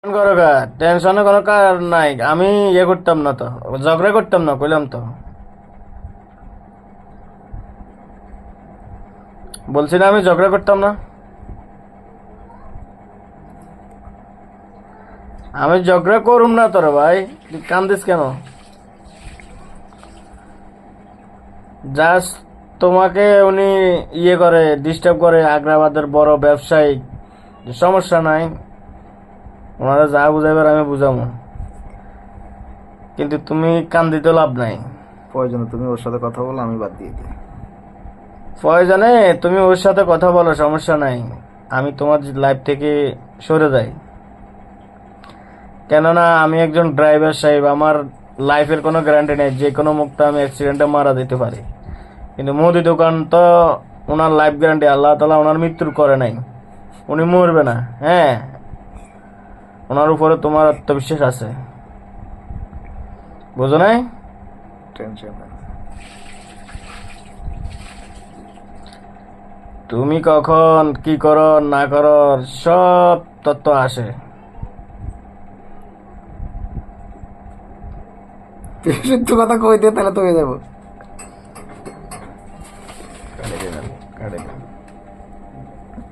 করো গা, টেনশনে কোনো কার নাই। আমি ইয়ে করতাম না তো, ঝগড়া করতাম না, কইলাম তো। বলছি না আমি ঝগড়া করতাম না। আমি ঝগড়া করুম না তোর ভাই, তুই কান্দিস কেন? জাস্ট তোমাকে উনি ইয়ে করে, ডিস্টার্ব করে, আগ্রাবাদের বড় ব্যবসায়ী। সমস্যা নাই, ওনারা যা বুঝাইবার আমি বুঝাবো, কিন্তু তুমি কান্দিতে লাভ নাই। প্রয়োজনে তুমি ওর সাথে কথা বলো, আমি বাদ দিয়ে দিই। প্রয়োজনে তুমি ওর সাথে কথা বলো, সমস্যা নাই। আমি তোমার লাইফ থেকে সরে যাই, কেননা আমি একজন ড্রাইভার সাহেব। আমার লাইফের কোনো গ্যারান্টি নেই, যে কোনো মুহূর্তে আমি অ্যাক্সিডেন্টে মারা যেতে পারি। কিন্তু মুদি দোকান তো, ওনার লাইফ গ্যারান্টি আল্লাহ তালা ওনার মৃত্যুর করে নাই, উনি মরবে না। হ্যাঁ, ওনার উপরে তোমার আত্মবিশ্বাস আছে, বুঝো নাই? টেনশন নেই। তুমি কখন কি করো না করো সব তথ্য আসে। তুই সত্যি কথা কই দে, তাহলে তো হয়ে যাবো।